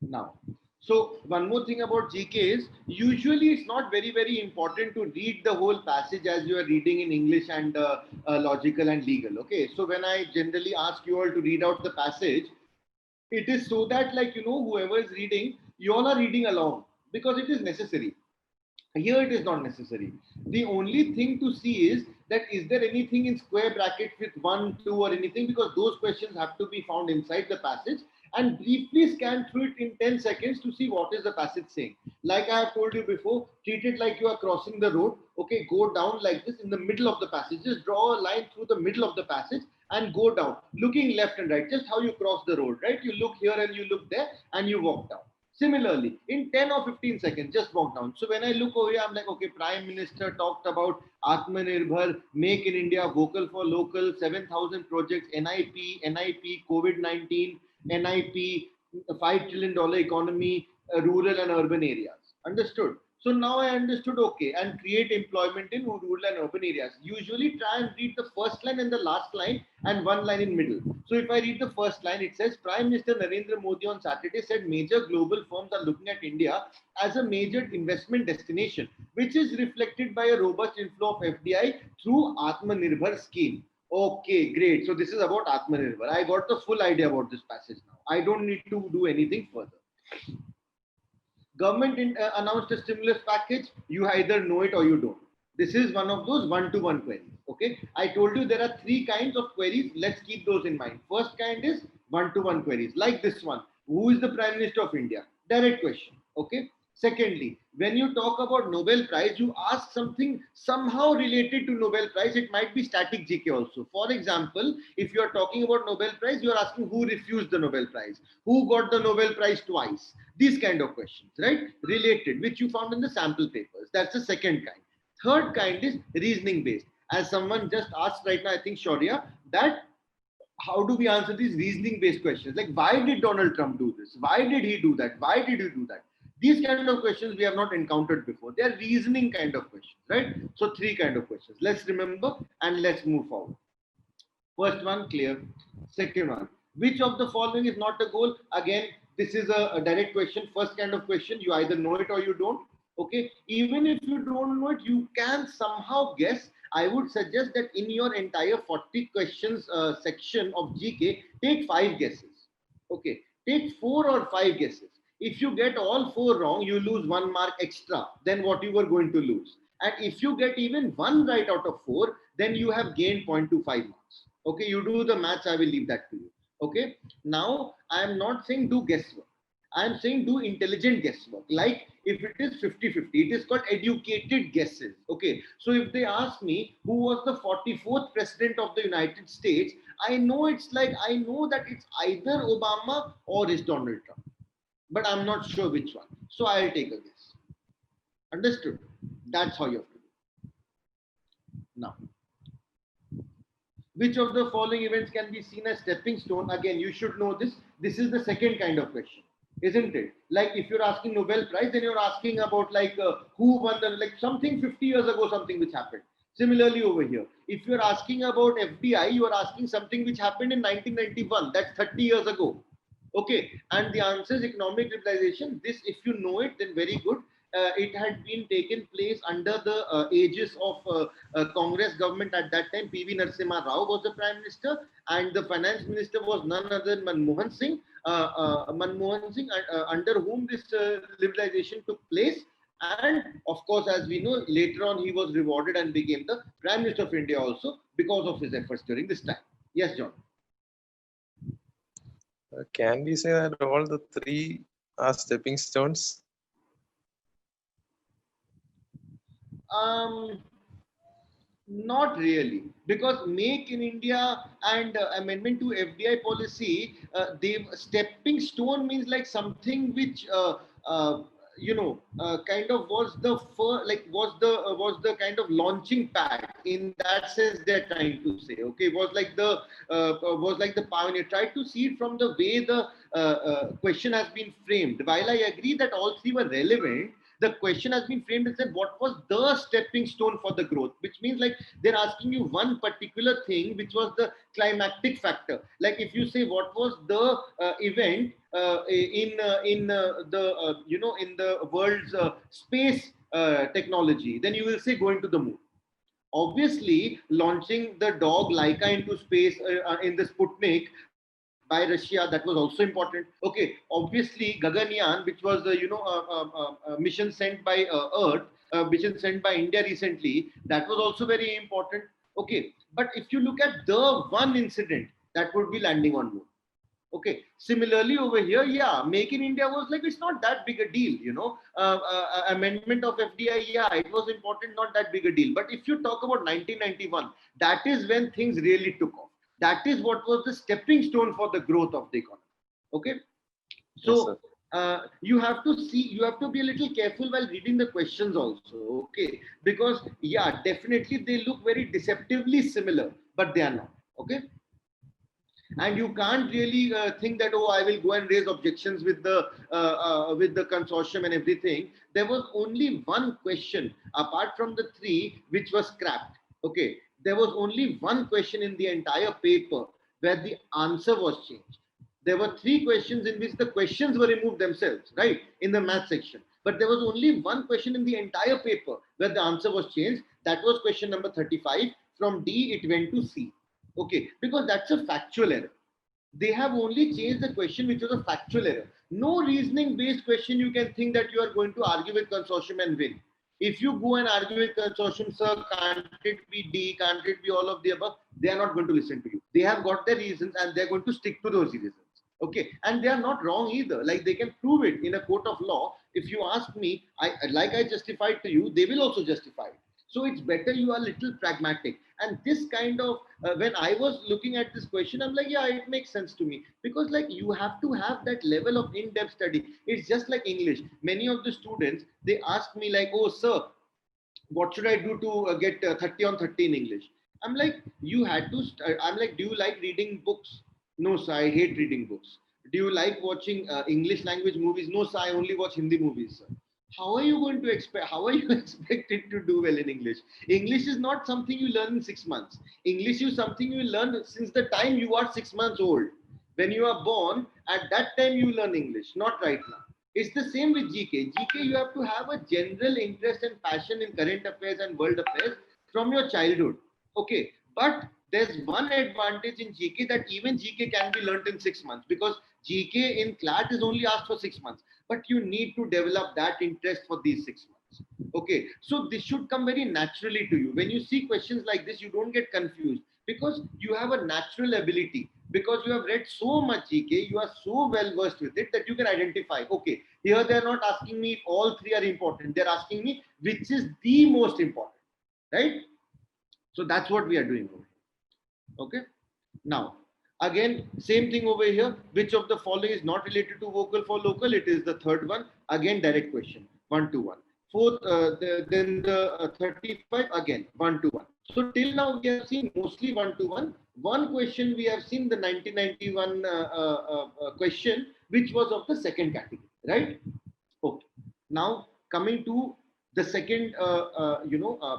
Now, so one more thing about GK is usually it's not very important to read the whole passage as you are reading in English and logical and legal. Okay, so when I generally ask you all to read out the passage, it is so that, like, whoever is reading, you all are reading along because it is necessary. Here it is not necessary. The only thing to see is there anything in square brackets with 1, 2 or anything, because those questions have to be found inside the passage, and briefly scan through it in 10 seconds to see what is the passage saying. Like I have told you before, treat it like you are crossing the road. Okay, go down like this in the middle of the passage. Just draw a line through the middle of the passage and go down, looking left and right, just how you cross the road, right? You look here and you look there and you walk down. Similarly, in 10 or 15 seconds, just walk down. So when I look over here, I'm like, okay, Prime Minister talked about Atmanirbhar, Make in India, Vocal for Local, 7,000 projects, NIP, COVID-19, NIP, $5 trillion economy, rural and urban areas. Understood? So now I understood, okay, and create employment in rural and urban areas. Usually try and read the first line and the last line and one line in middle. So if I read the first line, it says Prime Minister Narendra Modi on Saturday said major global firms are looking at India as a major investment destination, which is reflected by a robust inflow of FDI through Atmanirbhar scheme. Okay, great. So this is about Atmanirbhar. I got the full idea about this passage now. I don't need to do anything further. Government announced a stimulus package. You either know it or you don't. This is one of those one-to-one queries. Okay, I told you there are three kinds of queries. Let's keep those in mind. First kind is one-to-one queries, like this one. Who is the Prime Minister of India? Direct question. Okay. Secondly, when you talk about Nobel Prize, you ask something somehow related to Nobel Prize. It might be static GK also. For example, if you are talking about Nobel Prize, you are asking who refused the Nobel Prize, who got the Nobel Prize twice. These kind of questions, right? Related, which you found in the sample papers. That's the second kind. Third kind is reasoning based. As someone just asked right now, I think Shaurya, that how do we answer these reasoning based questions? Like, why did Donald Trump do this? Why did he do that? Why did he do that? These kind of questions we have not encountered before. They are reasoning kind of questions, right? So three kind of questions. Let's remember and let's move forward. First one, clear. Second one, which of the following is not a goal? Again, this is a direct question. First kind of question, you either know it or you don't. Okay, even if you don't know it, you can somehow guess. I would suggest that in your entire 40 questions section of GK, take 5 guesses. Okay, take 4 or 5 guesses. If you get all 4 wrong, you lose 1 mark extra than what you were going to lose. And if you get even 1 right out of 4, then you have gained 0.25 marks. Okay, you do the maths, I will leave that to you. Okay, now I am not saying do guesswork. I am saying do intelligent guesswork. Like if it is 50-50, it is called educated guesses. Okay, so if they ask me who was the 44th president of the United States, I know it's like, I know that it's either Obama or it's Donald Trump, but I'm not sure which one. So I'll take a guess. Understood? That's how you have to do. Now, which of the following events can be seen as stepping stone? Again, you should know this. This is the second kind of question, isn't it? Like if you're asking Nobel Prize, then you're asking about like who won the, like something 50 years ago, something which happened. Similarly over here, if you're asking about FDI, you are asking something which happened in 1991. That's 30 years ago. Okay, and the answer is economic liberalization. This, if you know it, then very good. It had been taken place under the aegis of Congress government at that time. PV Narasimha Rao was the Prime Minister, and the Finance Minister was none other than Manmohan Singh. Under whom this liberalization took place. And of course, as we know, later on he was rewarded and became the Prime Minister of India also because of his efforts during this time. Yes, John. Can we say that all the three are stepping stones? Not really, because Make in India and amendment to FDI policy, they stepping stone means like something which kind of was the was the kind of launching pad. In that sense, they're trying to say, okay, was like the pioneer. Try to see it from the way the question has been framed. While I agree that all three were relevant, The question has been framed as what was the stepping stone for the growth, which means like they're asking you one particular thing, which was the climactic factor. Like if you say what was the event in the in the world's space technology, then you will say going to the moon. Obviously, launching the dog Laika into space in the Sputnik by Russia, that was also important. Okay, obviously Gaganyaan, which was the mission sent by Earth, mission sent by India recently, that was also very important. Okay, but if you look at the one incident, that would be landing on moon. Okay. Similarly, over here, yeah, Make in India was like it's not that big a deal, amendment of FDI, yeah, it was important, not that big a deal. But if you talk about 1991, that is when things really took off. That is what was the stepping stone for the growth of the economy. Okay. Yes, So sir. you have to see, you have to be a little careful while reading the questions also. Okay, because yeah, definitely they look very deceptively similar, but they are not. Okay. And you can't really think that, oh, I will go and raise objections with the consortium and everything. There was only one question apart from the three which was scrapped. Okay, there was only one question in the entire paper where the answer was changed. There were three questions in which the questions were removed themselves, right, in the math section, but there was only one question in the entire paper where the answer was changed. That was question number 35. From D it went to C. Okay, because that's a factual error. They have only changed the question, which was a factual error. No reasoning based question you can think that you are going to argue with consortium and win. If you go and argue with consortium, sir, can't it be D, can't it be all of the above? They are not going to listen to you. They have got their reasons and they're going to stick to those reasons. Okay, and they are not wrong either. Like they can prove it in a court of law. If you ask me, I justified to you, they will also justify it. So it's better you are a little pragmatic. And this kind of when I was looking at this question, I'm like, yeah, it makes sense to me, because like you have to have that level of in-depth study. It's just like English. Many of the students, they ask me like, oh sir, what should I do to get 30 on 30 in English? I'm like, you had to. I'm like, do you like reading books? No, sir, I hate reading books. Do you like watching English language movies? No, sir, I only watch Hindi movies, sir. How are you going to expect? How are you expected to do well in English? English is not something you learn in 6 months. English is something you learn since the time you are 6 months old. When you are born, at that time you learn English, not right now. It's the same with GK. GK, you have to have a general interest and passion in current affairs and world affairs from your childhood. Okay, but there's one advantage in GK, that even GK can be learnt in 6 months, because GK in CLAT is only asked for 6 months, but you need to develop that interest for these 6 months. Okay, so this should come very naturally to you. When you see questions like this, you don't get confused, because you have a natural ability, because you have read so much GK, you are so well versed with it that you can identify, okay, here they're not asking me if all three are important, they're asking me which is the most important, right? So that's what we are doing over here. Okay, now again, same thing over here. Which of the following is not related to vocal for local? It is the third one. Again, direct question, 1-1. Fourth, then the 35, again 1-1. So till now we have seen mostly 1-1. One question we have seen, the 1991 question, which was of the second category, right? Okay. Now coming to the second,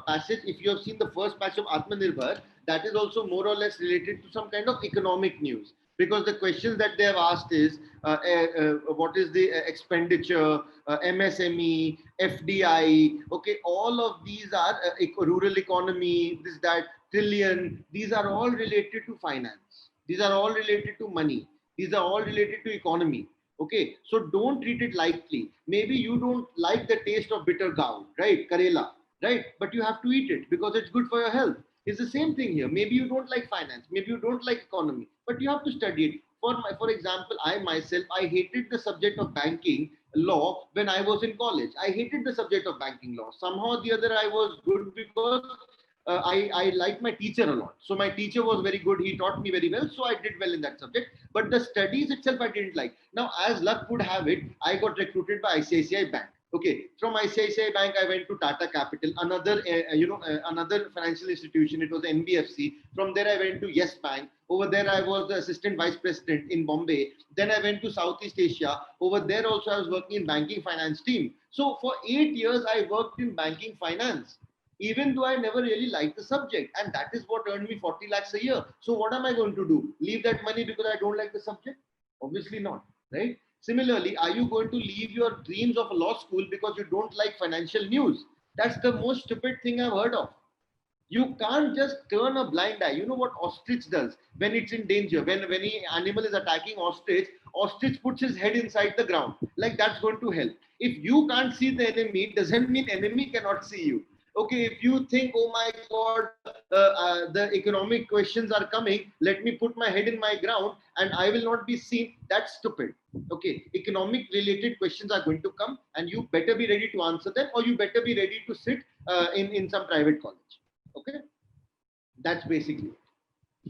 passage. If you have seen the first passage of Atmanirbhar, that is also more or less related to some kind of economic news, because the questions that they have asked is what is the expenditure, MSME, FDI. Okay, all of these are rural economy, this, that, trillion. These are all related to finance. These are all related to money. These are all related to economy. Okay, so don't treat it lightly. Maybe you don't like the taste of bitter gourd, right? Karela, right? But you have to eat it because it's good for your health. It's the same thing here. Maybe you don't like finance, maybe you don't like economy, but you have to study it. For example, I myself, I hated the subject of banking law when I was in college. I hated the subject of banking law. Somehow or the other, I was good because I liked my teacher a lot. So my teacher was very good. He taught me very well. So I did well in that subject. But the studies itself, I didn't like. Now, as luck would have it, I got recruited by ICICI Bank. Okay, from ICICI Bank, I went to Tata Capital, another, another financial institution. It was NBFC. From there, I went to Yes Bank. Over there, I was the assistant vice president in Bombay. Then I went to Southeast Asia. Over there, also, I was working in banking finance team. So for 8 years, I worked in banking finance, even though I never really liked the subject. And that is what earned me 40 lakhs a year. So what am I going to do? Leave that money because I don't like the subject? Obviously not, right? Similarly, are you going to leave your dreams of a law school because you don't like financial news? That's the most stupid thing I've heard of. You can't just turn a blind eye. You know what ostrich does when it's in danger? When any animal is attacking ostrich, ostrich puts his head inside the ground. Like that's going to help. If you can't see the enemy, it doesn't mean enemy cannot see you. Okay, if you think, oh my God, the economic questions are coming, let me put my head in my ground and I will not be seen. That's stupid. Okay, economic related questions are going to come, and you better be ready to answer them, or you better be ready to sit in some private college. Okay, that's basically it.